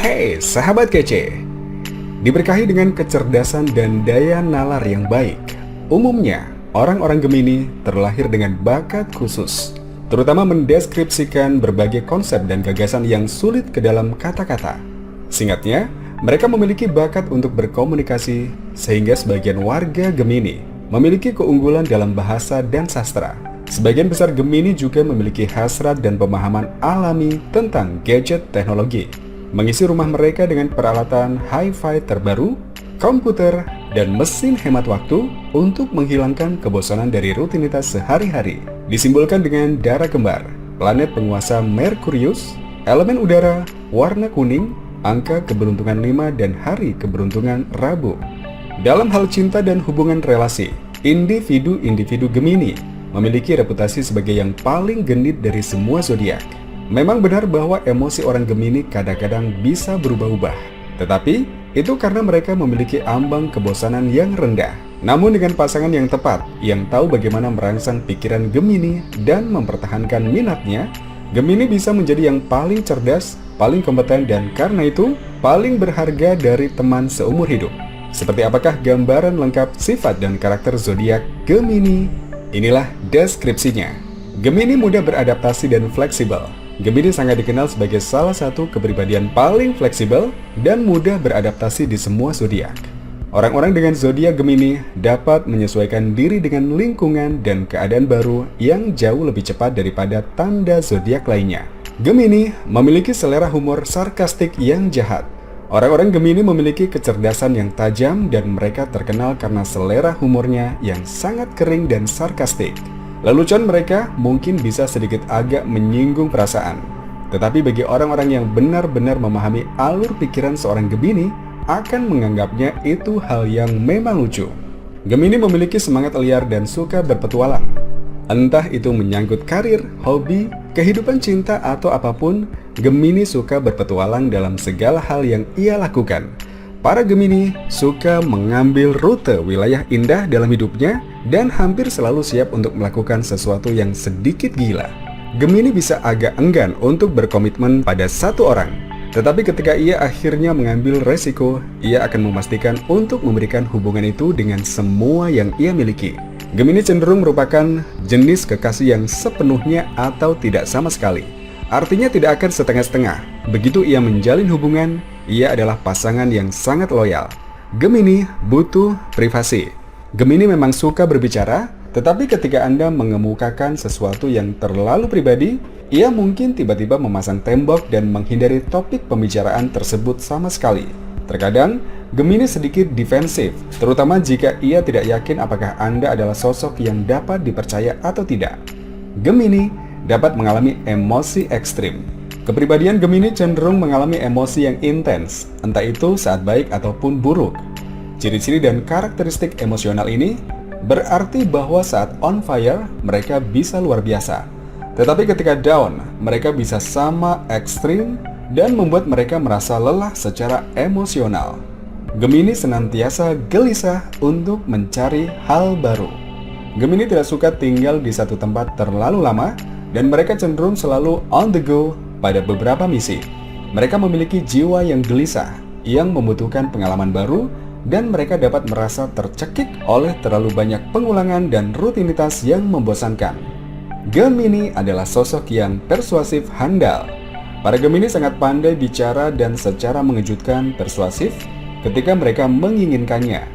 Hey, sahabat kece. Diberkahi dengan kecerdasan dan daya nalar yang baik. Umumnya, orang-orang Gemini terlahir dengan bakat khusus, terutama mendeskripsikan berbagai konsep dan gagasan yang sulit ke dalam kata-kata. Singkatnya, mereka memiliki bakat untuk berkomunikasi, sehingga sebagian warga Gemini memiliki keunggulan dalam bahasa dan sastra. Sebagian besar Gemini juga memiliki hasrat dan pemahaman alami tentang gadget teknologi, mengisi rumah mereka dengan peralatan hi-fi terbaru, komputer, dan mesin hemat waktu untuk menghilangkan kebosanan dari rutinitas sehari-hari. Disimbolkan dengan darah kembar, planet penguasa Merkurius, elemen udara, warna kuning, angka keberuntungan 5, dan hari keberuntungan Rabu. Dalam hal cinta dan hubungan relasi, individu-individu Gemini memiliki reputasi sebagai yang paling genit dari semua zodiak. Memang benar bahwa emosi orang Gemini kadang-kadang bisa berubah-ubah, tetapi itu karena mereka memiliki ambang kebosanan yang rendah. Namun dengan pasangan yang tepat, yang tahu bagaimana merangsang pikiran Gemini dan mempertahankan minatnya, Gemini bisa menjadi yang paling cerdas, paling kompeten, dan karena itu paling berharga dari teman seumur hidup. Seperti apakah gambaran lengkap sifat dan karakter zodiak Gemini? Inilah deskripsinya. Gemini mudah beradaptasi dan fleksibel. Gemini sangat dikenal sebagai salah satu kepribadian paling fleksibel dan mudah beradaptasi di semua zodiak. Orang-orang dengan zodiak Gemini dapat menyesuaikan diri dengan lingkungan dan keadaan baru yang jauh lebih cepat daripada tanda zodiak lainnya. Gemini memiliki selera humor sarkastik yang jahat. Orang-orang Gemini memiliki kecerdasan yang tajam dan mereka terkenal karena selera humornya yang sangat kering dan sarkastik. Lelucon mereka mungkin bisa sedikit agak menyinggung perasaan, tetapi bagi orang-orang yang benar-benar memahami alur pikiran seorang Gemini akan menganggapnya itu hal yang memang lucu. Gemini memiliki semangat liar dan suka berpetualang. Entah itu menyangkut karir, hobi, kehidupan cinta, atau apapun, Gemini suka berpetualang dalam segala hal yang ia lakukan. Para Gemini suka mengambil rute wilayah indah dalam hidupnya dan hampir selalu siap untuk melakukan sesuatu yang sedikit gila. Gemini bisa agak enggan untuk berkomitmen pada satu orang, tetapi ketika ia akhirnya mengambil resiko, ia akan memastikan untuk memberikan hubungan itu dengan semua yang ia miliki. Gemini cenderung merupakan jenis kekasih yang sepenuhnya atau tidak sama sekali. Artinya tidak akan setengah-setengah. Begitu ia menjalin hubungan, ia adalah pasangan yang sangat loyal. Gemini butuh privasi. Gemini memang suka berbicara, tetapi ketika Anda mengemukakan sesuatu yang terlalu pribadi, ia mungkin tiba-tiba memasang tembok dan menghindari topik pembicaraan tersebut sama sekali. Terkadang, Gemini sedikit defensif, terutama jika ia tidak yakin apakah Anda adalah sosok yang dapat dipercaya atau tidak. Gemini dapat mengalami emosi ekstrim. Kepribadian Gemini cenderung mengalami emosi yang intens, entah itu saat baik ataupun buruk. Ciri-ciri dan karakteristik emosional ini berarti bahwa saat on fire, mereka bisa luar biasa. Tetapi ketika down, mereka bisa sama ekstrim dan membuat mereka merasa lelah secara emosional. Gemini senantiasa gelisah untuk mencari hal baru. Gemini tidak suka tinggal di satu tempat terlalu lama, dan mereka cenderung selalu on the go pada beberapa misi. Mereka memiliki jiwa yang gelisah, yang membutuhkan pengalaman baru, dan mereka dapat merasa tercekik oleh terlalu banyak pengulangan dan rutinitas yang membosankan. Gemini adalah sosok yang persuasif handal. Para Gemini sangat pandai bicara dan secara mengejutkan persuasif ketika mereka menginginkannya.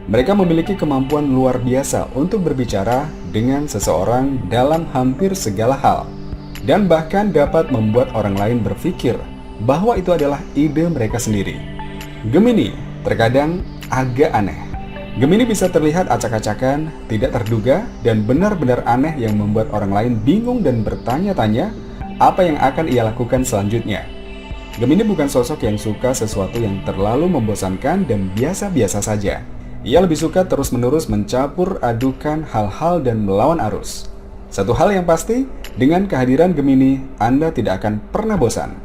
Mereka memiliki kemampuan luar biasa untuk berbicara dengan seseorang dalam hampir segala hal, dan bahkan dapat membuat orang lain berpikir bahwa itu adalah ide mereka sendiri. Gemini terkadang agak aneh. Gemini bisa terlihat acak-acakan, tidak terduga, dan benar-benar aneh yang membuat orang lain bingung dan bertanya-tanya apa yang akan ia lakukan selanjutnya. Gemini bukan sosok yang suka sesuatu yang terlalu membosankan dan biasa-biasa saja. Ia lebih suka terus-menerus mencampur adukan hal-hal dan melawan arus. Satu hal yang pasti, dengan kehadiran Gemini, Anda tidak akan pernah bosan.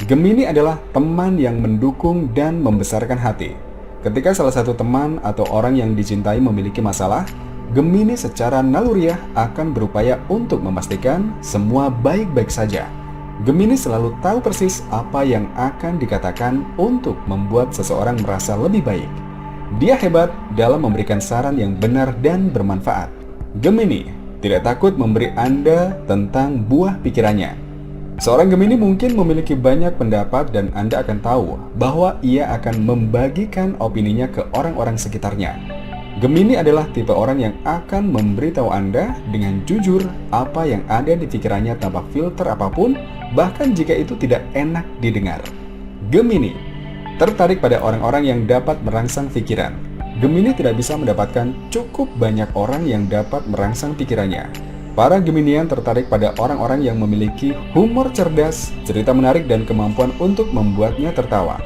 Gemini adalah teman yang mendukung dan membesarkan hati. Ketika salah satu teman atau orang yang dicintai memiliki masalah, Gemini secara naluriah akan berupaya untuk memastikan semua baik-baik saja. Gemini selalu tahu persis apa yang akan dikatakan untuk membuat seseorang merasa lebih baik. Dia hebat dalam memberikan saran yang benar dan bermanfaat. Gemini tidak takut memberi Anda tentang buah pikirannya. Seorang Gemini mungkin memiliki banyak pendapat dan Anda akan tahu bahwa ia akan membagikan opininya ke orang-orang sekitarnya. Gemini adalah tipe orang yang akan memberitahu Anda dengan jujur apa yang ada di pikirannya tanpa filter apapun, bahkan jika itu tidak enak didengar. Gemini tertarik pada orang-orang yang dapat merangsang pikiran. Gemini tidak bisa mendapatkan cukup banyak orang yang dapat merangsang pikirannya. Para Geminian tertarik pada orang-orang yang memiliki humor cerdas, cerita menarik, dan kemampuan untuk membuatnya tertawa.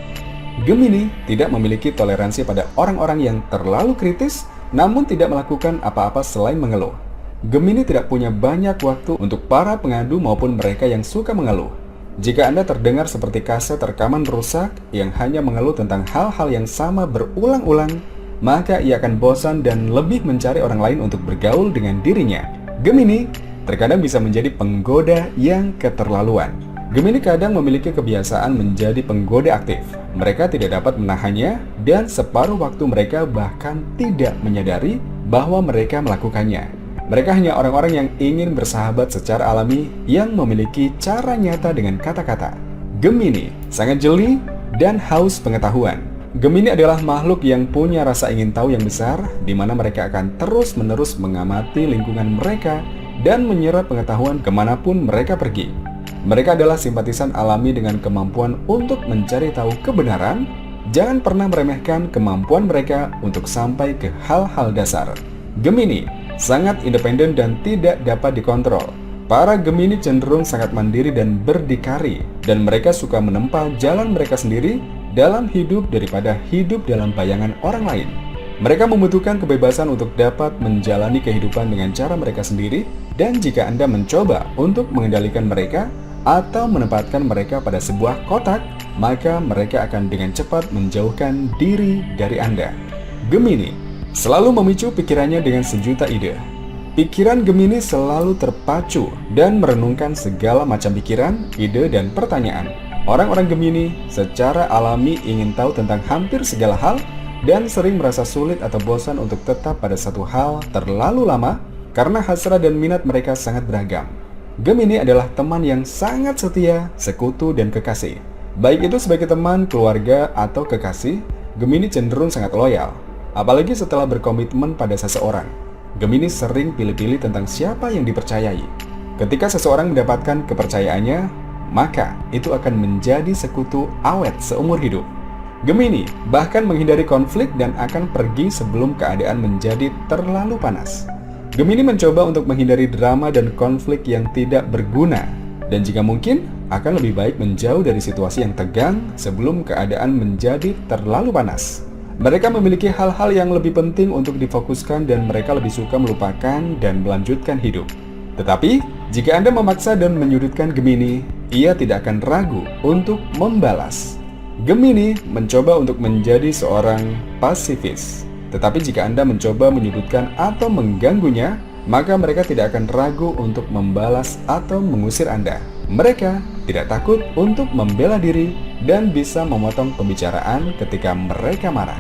Gemini tidak memiliki toleransi pada orang-orang yang terlalu kritis, namun tidak melakukan apa-apa selain mengeluh. Gemini tidak punya banyak waktu untuk para pengadu maupun mereka yang suka mengeluh. Jika Anda terdengar seperti kaset rekaman rusak yang hanya mengeluh tentang hal-hal yang sama berulang-ulang, maka ia akan bosan dan lebih mencari orang lain untuk bergaul dengan dirinya. Gemini terkadang bisa menjadi penggoda yang keterlaluan. Gemini kadang memiliki kebiasaan menjadi penggoda aktif. Mereka tidak dapat menahannya dan separuh waktu mereka bahkan tidak menyadari bahwa mereka melakukannya. Mereka hanya orang-orang yang ingin bersahabat secara alami yang memiliki cara nyata dengan kata-kata. Gemini sangat jeli dan haus pengetahuan. Gemini adalah makhluk yang punya rasa ingin tahu yang besar, di mana mereka akan terus-menerus mengamati lingkungan mereka dan menyerap pengetahuan kemanapun mereka pergi. Mereka adalah simpatisan alami dengan kemampuan untuk mencari tahu kebenaran. Jangan pernah meremehkan kemampuan mereka untuk sampai ke hal-hal dasar. Gemini sangat independen dan tidak dapat dikontrol. Para Gemini cenderung sangat mandiri dan berdikari, dan mereka suka menempa jalan mereka sendiri dalam hidup daripada hidup dalam bayangan orang lain. Mereka membutuhkan kebebasan untuk dapat menjalani kehidupan dengan cara mereka sendiri, dan jika Anda mencoba untuk mengendalikan mereka atau menempatkan mereka pada sebuah kotak, maka mereka akan dengan cepat menjauhkan diri dari Anda. Gemini selalu memicu pikirannya dengan sejuta ide. Pikiran Gemini selalu terpacu dan merenungkan segala macam pikiran, ide, dan pertanyaan. Orang-orang Gemini secara alami ingin tahu tentang hampir segala hal dan sering merasa sulit atau bosan untuk tetap pada satu hal terlalu lama karena hasrat dan minat mereka sangat beragam. Gemini adalah teman yang sangat setia, sekutu, dan kekasih. Baik itu sebagai teman, keluarga, atau kekasih, Gemini cenderung sangat loyal. Apalagi setelah berkomitmen pada seseorang. Gemini sering pilih-pilih tentang siapa yang dipercayai. Ketika seseorang mendapatkan kepercayaannya, maka itu akan menjadi sekutu awet seumur hidup. Gemini bahkan menghindari konflik dan akan pergi sebelum keadaan menjadi terlalu panas. Gemini mencoba untuk menghindari drama dan konflik yang tidak berguna, dan jika mungkin akan lebih baik menjauh dari situasi yang tegang sebelum keadaan menjadi terlalu panas. Mereka memiliki hal-hal yang lebih penting untuk difokuskan dan mereka lebih suka melupakan dan melanjutkan hidup. Tetapi, jika Anda memaksa dan menyudutkan Gemini, ia tidak akan ragu untuk membalas. Gemini mencoba untuk menjadi seorang pasifis. Tetapi jika Anda mencoba menyudutkan atau mengganggunya, maka mereka tidak akan ragu untuk membalas atau mengusir Anda. Mereka tidak takut untuk membela diri dan bisa memotong pembicaraan ketika mereka marah.